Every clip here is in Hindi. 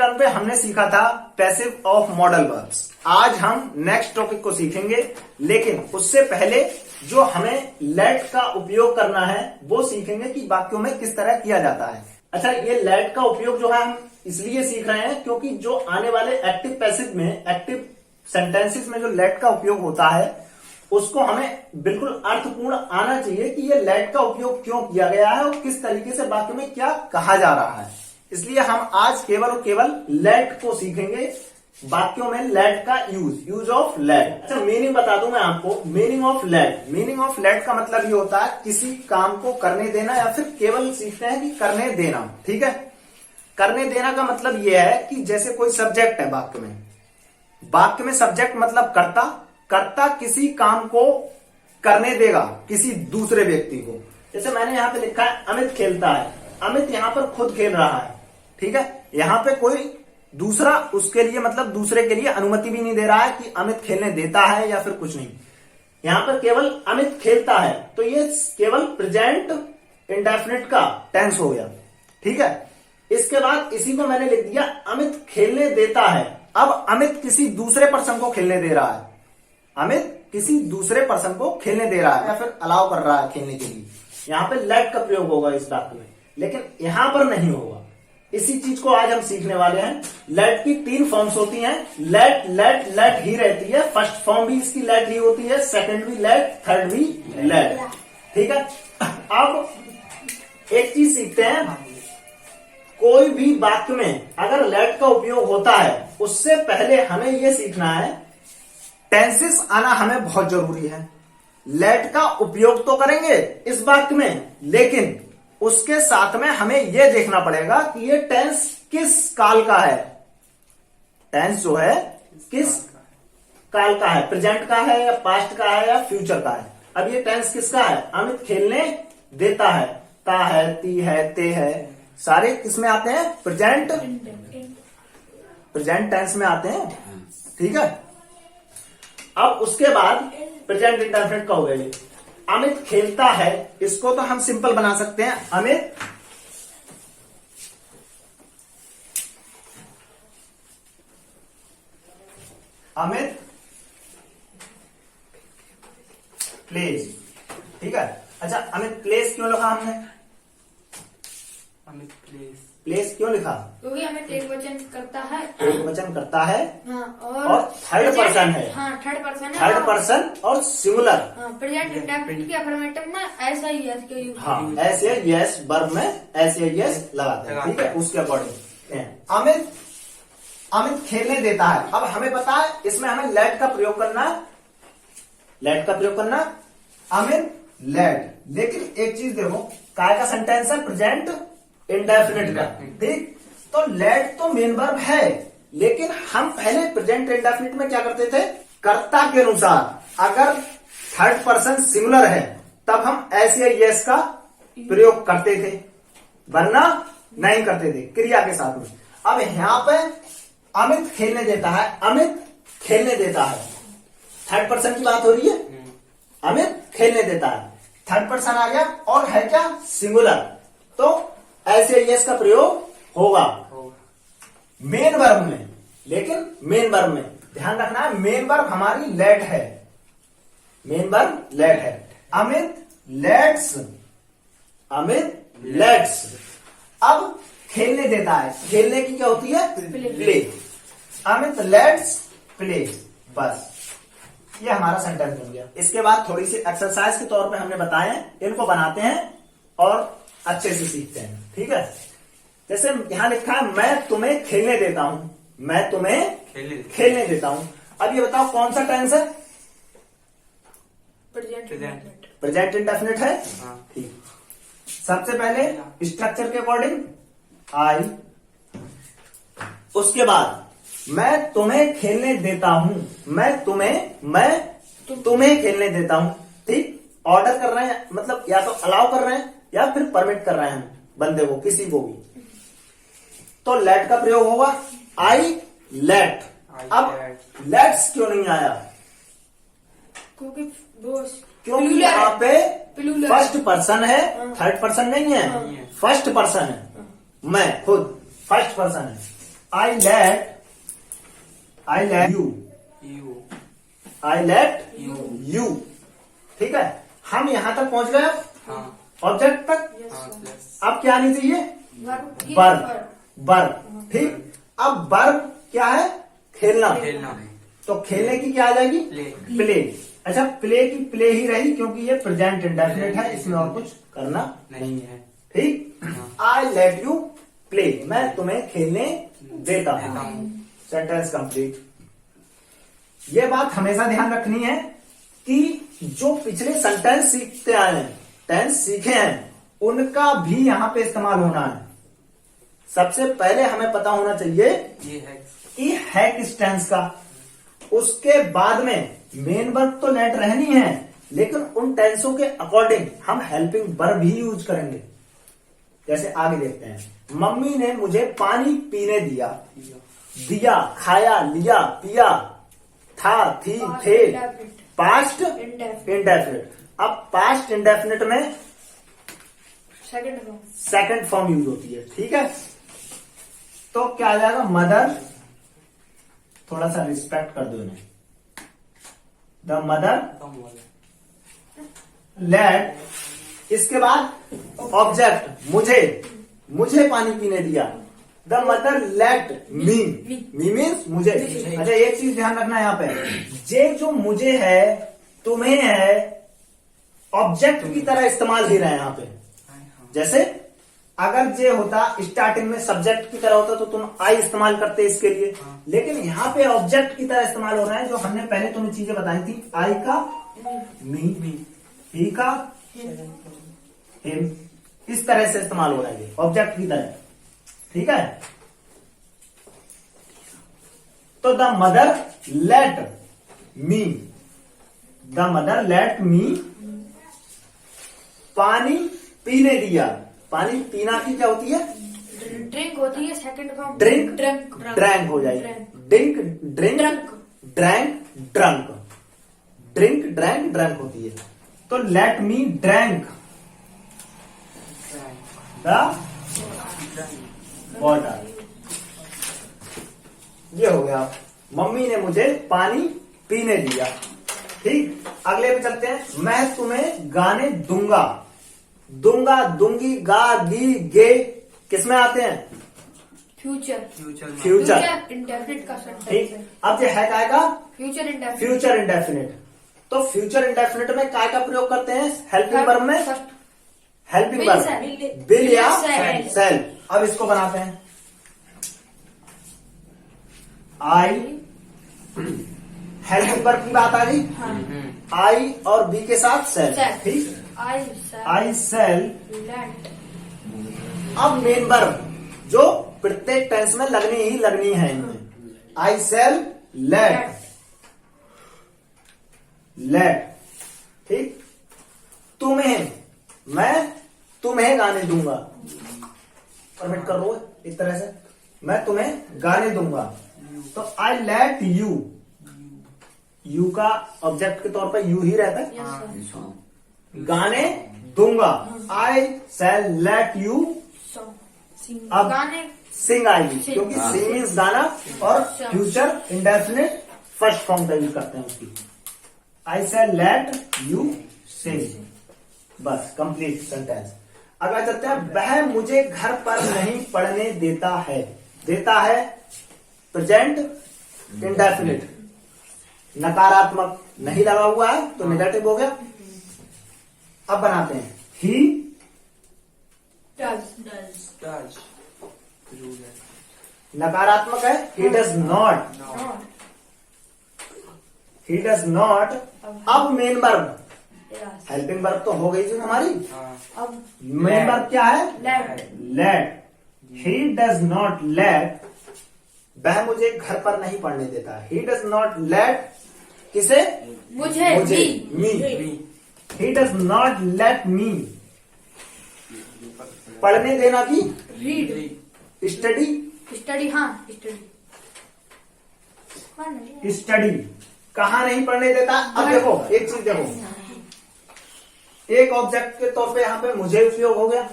टर्म पे हमने सीखा था पैसिव ऑफ मॉडल वर्ब्स। आज हम नेक्स्ट टॉपिक को सीखेंगे, लेकिन उससे पहले जो हमें लेट का उपयोग करना है वो सीखेंगे कि वाक्यों में किस तरह किया जाता है। अच्छा, ये लेट का उपयोग जो है हम इसलिए सीख रहे हैं क्योंकि जो आने वाले एक्टिव पैसिव में, एक्टिव सेंटेंसेस में जो लेट का उपयोग होता है उसको हमें बिल्कुल अर्थपूर्ण आना चाहिए कि ये लेट का उपयोग क्यों किया गया है और किस तरीके से वाक्य में क्या कहा जा रहा है। इसलिए हम आज केवल और केवल लेट को सीखेंगे, वाक्यों में लेट का यूज ऑफ लेट। अच्छा, मीनिंग बता दूं मैं आपको। Meaning of let, meaning of let का मतलब ये होता है किसी काम को करने देना, या फिर केवल सीखते हैं कि करने देना। ठीक है, करने देना का मतलब ये है कि जैसे कोई सब्जेक्ट है वाक्य में सब्जेक्ट मतलब कर्ता किसी काम को करने देगा किसी दूसरे व्यक्ति को। जैसे मैंने यहां पे लिखा है अमित खेलता है, अमित यहां पर खुद खेल रहा है। ठीक है, यहां पे कोई दूसरा उसके लिए मतलब दूसरे के लिए अनुमति भी नहीं दे रहा है कि अमित खेलने देता है या फिर कुछ नहीं। यहां पर केवल अमित खेलता है, तो ये केवल प्रेजेंट इंडेफिनिट का टेंस हो गया। ठीक है, इसके बाद इसी को मैंने लिख दिया अमित खेलने देता है। अब अमित किसी दूसरे पर्सन को खेलने दे रहा है, अमित किसी दूसरे पर्सन को खेलने दे रहा है या फिर अलाउ कर रहा है खेलने के लिए। यहां पे लेट का प्रयोग होगा इस वाक्य में, लेकिन यहां पर नहीं होगा। इसी चीज को आज हम सीखने वाले हैं। लेट की 3 फॉर्म्स होती हैं। लेट लेट लेट ही रहती है। फर्स्ट फॉर्म भी इसकी लेट ही होती है, सेकंड भी लेट, थर्ड भी लेट। ठीक है, अब एक चीज सीखते हैं। कोई भी वाक्य में अगर लेट का उपयोग होता है उससे पहले हमें यह सीखना है, टेंसेस आना हमें बहुत जरूरी है। लेट का उपयोग तो करेंगे इस वाक्य में, लेकिन उसके साथ में हमें यह देखना पड़ेगा कि ये टेंस किस काल का है। टेंस जो है किस काल का है, प्रेजेंट का है या पास्ट का है या फ्यूचर का है। अब ये टेंस किसका है? अमित खेलने देता है। ता है, ती है, ते है, सारे किसमें आते हैं? प्रेजेंट टेंस में आते हैं। ठीक है, अब उसके बाद प्रेजेंट इंडेफिनिट का हो गया। अमित खेलता है, इसको तो हम सिंपल बना सकते हैं। अमित प्लेज। ठीक है, अच्छा, अमित प्लेस क्यों लिखा हमने? अमित प्लेस क्यों लिखा? क्योंकि अमित एक वचन करता है। एक वचन करता है, हाँ, और थर्ड पर्सन है। हाँ, थर्ड पर्सन है। थर्ड पर्सन और सिंगुलर। प्रेजेंट इंडेफिनिट के अफर्मेटिव में ऐसा ही यस के यूज। हाँ, ऐसे यस वर्ब में ऐसे यस लगाते हैं। ठीक है, उसके अकॉर्डिंग अमित खेलने देता है। अब हमें पता है इसमें हमें लेट का प्रयोग करना है। लेट का प्रयोग करना, अमित लेट। लेकिन एक चीज देखो, काय का सेंटेंस है? प्रेजेंट इंडेफिनिट का। ठीक, तो लेट तो मेन वर्ब है, लेकिन हम पहले प्रेजेंट इंडेफिनिट में क्या करते थे? कर्ता के अनुसार अगर थर्ड पर्सन सिंगुलर है तब हम ऐसे यस का प्रयोग करते थे, वरना नहीं करते थे क्रिया के साथ में। अब यहां पे अमित खेलने देता है, अमित खेलने देता है, थर्ड पर्सन की बात हो रही है। अमित खेलने देता है, थर्ड पर्सन आ गया और है क्या? सिंगुलर, तो ऐसे यस का प्रयोग होगा मेन वर्ब में। लेकिन मेन वर्ब में ध्यान रखना है, मेन वर्ब हमारी लेट है। मेन वर्ब लेट है। Amit let's, Amit let's. अब खेलने देता है, खेलने की क्या होती है? प्ले। Amit let's play. बस, ये हमारा सेंटेंस बन गया। इसके बाद थोड़ी सी एक्सरसाइज के तौर पे हमने बताए, इनको बनाते हैं और अच्छे से सीखते हैं। ठीक है, जैसे यहां लिखा है मैं तुम्हें खेलने देता हूं, मैं तुम्हें खेलने देता हूं। अब ये बताओ कौन सा टेंस है? प्रेजेंट इंडेफिनिट है। ठीक, सबसे पहले स्ट्रक्चर के अकॉर्डिंग आई, उसके बाद मैं तुम्हें खेलने देता हूं, मैं तुम्हें खेलने देता हूं। ठीक, ऑर्डर कर रहे हैं, मतलब या तो अलाउ कर रहे हैं या फिर परमिट कर रहे हैं बंदे को, किसी को भी, तो लेट का प्रयोग होगा। I let. अब लेट्स क्यों नहीं आया? क्योंकि यहाँ पे फर्स्ट पर्सन है, थर्ड पर्सन नहीं है, फर्स्ट पर्सन है। मैं खुद फर्स्ट पर्सन है। I let you, you, I let you, you. ठीक है, हम यहां तक पहुंच गए हाँ, ऑब्जेक्ट तक। हाँ, प्लस, अब क्या आनी चाहिए? Verb verb, verb. ठीक, अब वर्ब क्या है? खेलना। खेलना, तो खेलने की क्या आ जाएगी? Play, play. अच्छा, प्ले की प्ले ही रही क्योंकि ये प्रेजेंट इंडेफिनिट है, इसमें और कुछ करना नहीं है, ठीक। हाँ। आई लेट यू प्ले, मैं तुम्हें खेलने देता देता हूं। हूँ, सेंटेंस कंप्लीट। ये बात हमेशा ध्यान रखनी है कि जो पिछले सेंटेंस सीखते आए हैं, टेंस सीखे हैं, उनका भी यहां पे इस्तेमाल होना है। सबसे पहले हमें पता होना चाहिए ये है, कि है किस टेंस का। उसके बाद में मेन वर्ब तो लेट रहनी है, लेकिन उन टेंसों के अकॉर्डिंग हम हेल्पिंग वर्ब भी यूज करेंगे। जैसे आगे देखते हैं, मम्मी ने मुझे पानी पीने दिया। दिया, खाया, लिया, पिया, था, थी, थे, पास्ट इंडेफिनिट। अब पास्ट इंडेफिनिट में सेकंड फॉर्म यूज होती है। ठीक है, तो क्या आ जाएगा? मदर, थोड़ा सा रिस्पेक्ट कर दो इन्हें। द मदर कम वाला, लेट, इसके बाद ऑब्जेक्ट मुझे पानी पीने दिया। The mother let me means मुझे। अच्छा, एक चीज ध्यान रखना है यहाँ पे, जे जो मुझे है, तुम्हें है, ऑब्जेक्ट की तरह इस्तेमाल ही रहे हैं यहाँ पे। हाँ, जैसे अगर जे होता स्टार्टिंग में सब्जेक्ट की तरह होता तो तुम आई इस्तेमाल करते इसके लिए, हाँ। लेकिन यहाँ पे ऑब्जेक्ट की तरह इस्तेमाल हो रहा है। जो हमने पहले तुम्हें चीजें बताई थी, आई का मी, ही का हिम, इस तरह से इस्तेमाल हो रहा है, ऑब्जेक्ट की तरह। ठीक है, तो the mother let me, the mother let me पानी पीने दिया। पानी पीना की क्या होती है? ड्रिंक होती है, second form drink, drunk, drank हो जाएगी। Drink, drink, drunk, drank, drunk, drink, drank, drunk होती है। तो let me drank the water. ये हो गया, मम्मी ने मुझे पानी पीने दिया। ठीक, अगले पे चलते हैं, मैं तुम्हें गाने दूंगा। दूंगा, दूंगी, गा, दी, गे किसमें आते हैं? Future, future, future. इंडेफिनिट का सेंटेंस ठीक, है। अब ये है काय का? Future indefinite, future indefinite. तो फ्यूचर इंडेफिनिट में काय का प्रयोग करते हैं? हेल्पिंग वर्ब में, helping Will, verb shall. Will या Shall. सेल। अब इसको बनाते हैं, आई, हेल्पिंग वर्ब की बात आ गई, आई और बी के साथ सेल। Shall. ठीक, आई आई सेल। लेट, अब मेन वर्ब जो प्रत्येक टेंस में लगनी है इनमें, आई सेल लेट, लेट। ठीक, तुम्हें, मैं तुम्हें गाने दूंगा। परमिट कर लो इस तरह से, मैं तुम्हें गाने दूंगा। तो आई लेट यू, यू का ऑब्जेक्ट के तौर पर यू ही रहता है। गाने दूंगा, आई सेल लेट यू अब गाने सिंग आएगी, Sing. क्योंकि सिंग मीन्स गाना और फ्यूचर इंडेफिनिट फर्स्ट फॉर्म का यूज करते हैं उसकी। आई सेल लेट यू सिंग, बस कंप्लीट सेंटेंस। अगला चलते हैं, वह मुझे घर पर नहीं पढ़ने देता है। देता है प्रेजेंट इंडेफिनिट, नकारात्मक नहीं लगा हुआ है तो नेगेटिव हो गया। अब बनाते हैं, ही डज, नकारात्मक है, ही does not, he does not. अब मेन वर्ब, हेल्पिंग वर्ब तो हो गई जो हमारी, अब मेन वर्ब क्या है? Let, let. He does not let, वह मुझे घर पर नहीं पढ़ने देता। ही डज नॉट लेट किसे? मुझे, me. He does not let me पढ़ने देना की रीड, स्टडी, स्टडी, हाँ स्टडी कहाँ नहीं पढ़ने देता। अब देखो एक चीज देखो, एक ऑब्जेक्ट के तौर पे यहाँ पे मुझे उपयोग हो गया,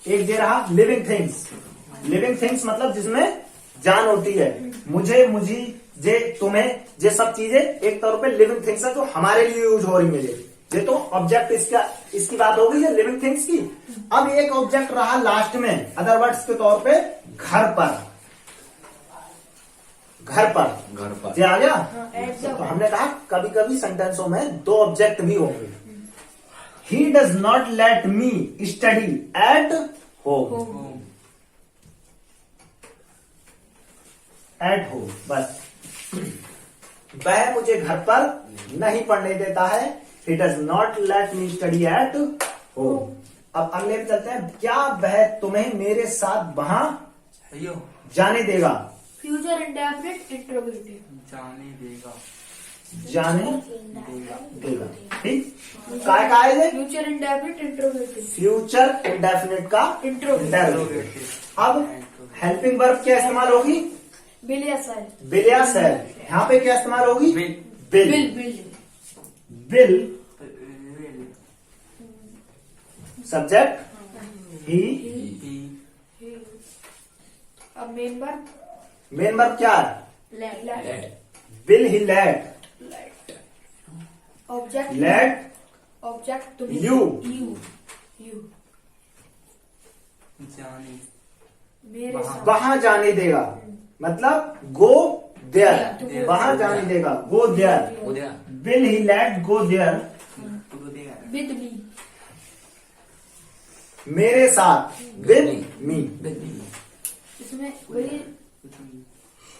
एक दे रहा लिविंग थिंग्स, लिविंग थिंग्स मतलब जिसमें जान होती है। मुझे, मुझी, जे, तुम्हें, ये सब चीजें एक तौर पे लिविंग थिंग्स है जो हमारे लिए यूज हो रही है। ये तो ऑब्जेक्ट इसकी बात हो गई है लिविंग थिंग्स की। अब एक ऑब्जेक्ट रहा लास्ट में अदर वर्ड्स के तौर पे घर पर। घर पर ये आ गया। तो हमने कहा कभी कभी सेंटेंसों में दो ऑब्जेक्ट भी होंगे। ही does not let me study at home. At home बस। वह मुझे घर पर नहीं पढ़ने देता है। ही does not let me study at home. अब अगले पे चलते हैं। क्या वह तुम्हें मेरे साथ वहां अयो जाने देगा? Future indefinite interrogative. जाने देगा। जाने देगा। देगा। ठीक, काय का है ये? Future indefinite interrogative. Future indefinite का इंट्रोगेटिव। इंडेफिनिट। अब हेल्पिंग वर्ब क्या इस्तेमाल होगी? बिल या सेल। बिल या सेल। यहाँ पे क्या इस्तेमाल होगी? Bill. Bill. Bill. Bill subject ही। अब मेन वर्ब मेन वर्ब क्या है? लेट। बिल ही लेट। ऑब्जेक्ट लेट ऑब्जेक्ट तुम। यू। यू जाने मेरे साथ। वहां जाने देगा मतलब गो देयर। वहां जाने देगा go there. Bill he let go there. With me. मेरे साथ विद मी। इसमें वही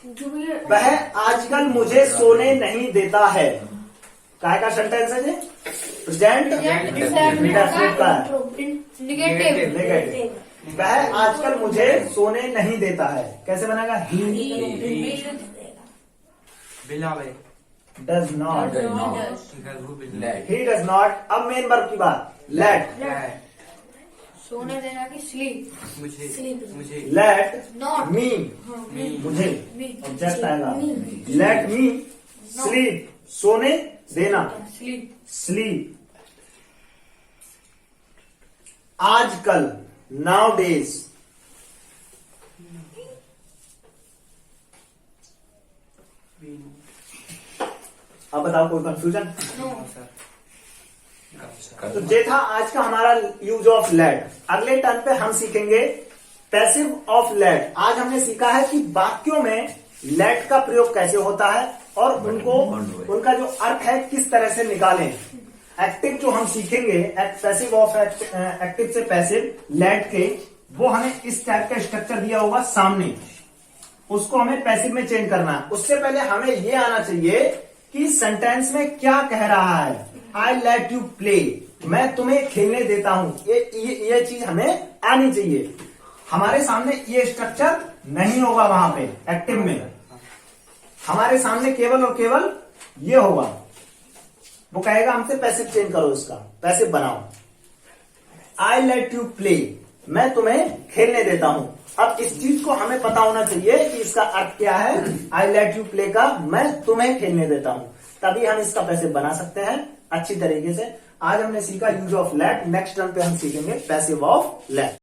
जो ये वह आजकल मुझे सोने नहीं देता है। काय का सेंटेंस है ये? प्रेजेंट इंडेफिनिट का निगेटिव। नेगेटिव। वह आजकल मुझे सोने नहीं देता है। कैसे बनेगा? ही बिलावे does not. Let. He does not. अब मेन वर्ब की बात। लेट। सोने देना की स्लीप। मुझे लेट नॉट मी। मुझे ऑब्जेक्ट आएगा। Let me sleep. सोने देना। स्लीप। स्लीप। आजकल नाउ डेज। अब बताओ कोई कंफ्यूजन? नो। तो ये था आज का हमारा यूज ऑफ लेट। अगले टर्न पे हम सीखेंगे पैसिव ऑफ लेट। आज हमने सीखा है कि वाक्यों में लेट का प्रयोग कैसे होता है और उनका जो अर्थ है किस तरह से निकालें। एक्टिव जो हम सीखेंगे पैसिव ऑफ एक्टिव से पैसिव लेट के, वो हमें इस टाइप का स्ट्रक्चर दिया होगा सामने, उसको हमें पैसिव में चेंज करना है। उससे पहले हमें ये आना चाहिए कि सेंटेंस में क्या कह रहा है। आई लेट यू प्ले, मैं तुम्हें खेलने देता हूं। ये चीज हमें आनी चाहिए। हमारे सामने ये स्ट्रक्चर नहीं होगा वहां पे एक्टिव में। हमारे सामने केवल और केवल ये होगा। वो कहेगा हमसे पैसिव चेंज करो, इसका पैसिव बनाओ। आई लेट यू प्ले, मैं तुम्हें खेलने देता हूं। अब इस चीज को हमें पता होना चाहिए कि इसका अर्थ क्या है। आई लेट यू प्ले का मैं तुम्हें खेलने देता हूं, तभी हम इसका पैसिव बना सकते हैं अच्छी तरीके से। आज हमने सीखा use of let. Next turn पे हम सीखेंगे पैसिव ऑफ लेट।